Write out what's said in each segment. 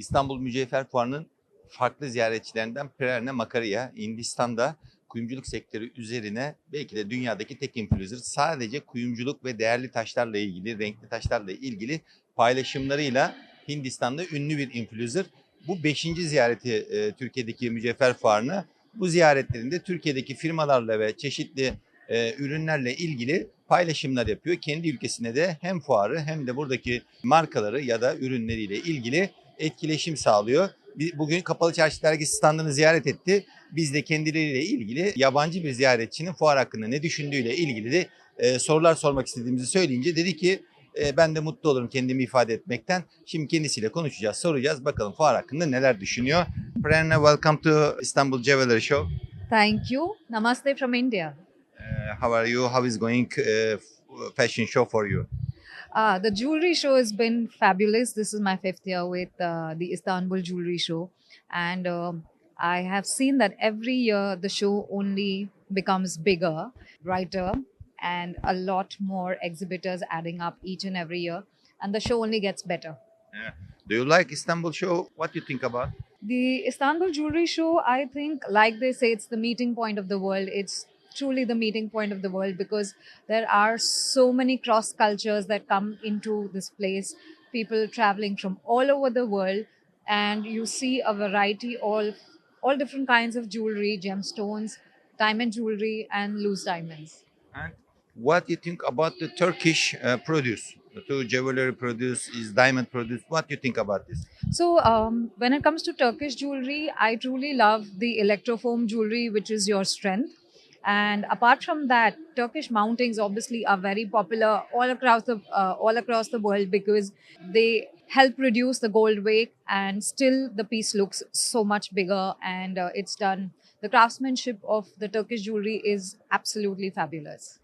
İstanbul Mücevher Fuarı'nın farklı ziyaretçilerinden Prerna Makaria, Hindistan'da kuyumculuk sektörü üzerine belki de dünyadaki tek influencer. Sadece kuyumculuk ve değerli taşlarla ilgili, renkli taşlarla ilgili paylaşımlarıyla Hindistan'da ünlü bir influencer. Bu 5. ziyareti Türkiye'deki Mücevher Fuarı'na. Bu ziyaretlerinde Türkiye'deki firmalarla ve çeşitli ürünlerle ilgili paylaşımlar yapıyor. Kendi ülkesine de hem fuarı hem de buradaki markaları ya da ürünleriyle ilgili etkileşim sağlıyor. Bugün Kapalı Çarşı Dergisi standını ziyaret etti. Biz de kendileriyle ilgili yabancı bir ziyaretçinin fuar hakkında ne düşündüğüyle ilgili de sorular sormak istediğimizi söyleyince dedi ki ben de mutlu olurum kendimi ifade etmekten. Şimdi kendisiyle konuşacağız, soracağız. Bakalım fuar hakkında neler düşünüyor. Prerna, welcome to Istanbul Jewelry Show. Thank you. Namaste from India. How are you? How is going fashion show for you? The jewelry show has been fabulous. This is my fifth year with the Istanbul Jewelry Show. And I have seen that every year the show only becomes bigger, brighter, and a lot more exhibitors adding up each and every year. And the show only gets better. Do you like Istanbul show? What do you think about? The Istanbul Jewelry Show, I think, like they say, it's the meeting point of the world. It's truly the meeting point of the world because there are so many cross cultures that come into this place, people traveling from all over the world, and you see a variety of all different kinds of jewelry, gemstones, diamond jewelry, and loose diamonds. And what do you think about the Turkish produce? The two jewelry produce is diamond produce. What do you think about this? So, when it comes to Turkish jewelry, I truly love the electrofoam jewelry, which is your strength. And apart from that, Turkish mountings obviously are very popular all across the world because they help reduce the gold weight, and still the piece looks so much bigger. And it's done. The craftsmanship of the Turkish jewelry is absolutely fabulous.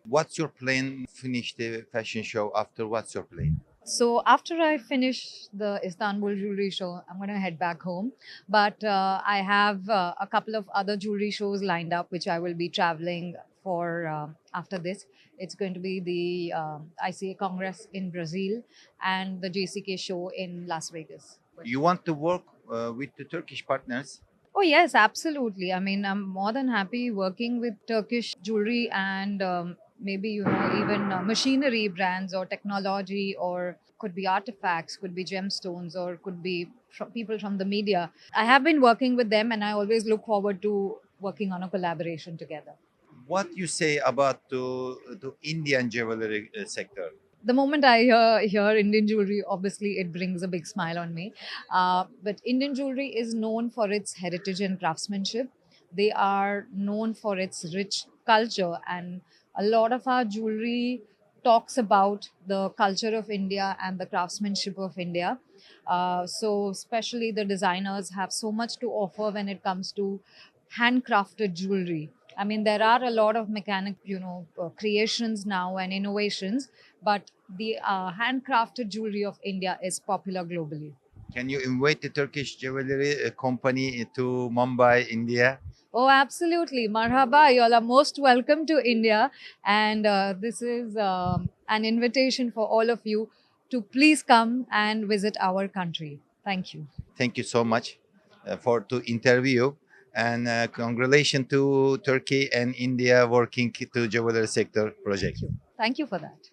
What's your plan? Finish the fashion show after. What's your plan? So after I finish the Istanbul Jewelry Show, I'm going to head back home. But I have a couple of other jewelry shows lined up, which I will be traveling for after this. It's going to be the ICA Congress in Brazil and the JCK show in Las Vegas. You want to work with the Turkish partners? Oh, yes, absolutely. I mean, I'm more than happy working with Turkish jewelry and maybe, even machinery brands or technology, or could be artifacts, could be gemstones, or could be people from the media. I have been working with them and I always look forward to working on a collaboration together. What you say about the Indian jewelry sector? The moment I hear Indian jewelry, obviously it brings a big smile on me. But Indian jewelry is known for its heritage and craftsmanship. They are known for its rich culture, and a lot of our jewelry talks about the culture of India and the craftsmanship of India. So, especially the designers have so much to offer when it comes to handcrafted jewelry. I mean, there are a lot of creations now and innovations, but the handcrafted jewelry of India is popular globally. Can you invite the Turkish jewelry company to Mumbai, India? Oh, absolutely. Marhaba, you all are most welcome to India. And this is an invitation for all of you to please come and visit our country. Thank you. Thank you so much for to interview, and congratulations to Turkey and India working to jewelry sector project. Thank you for that.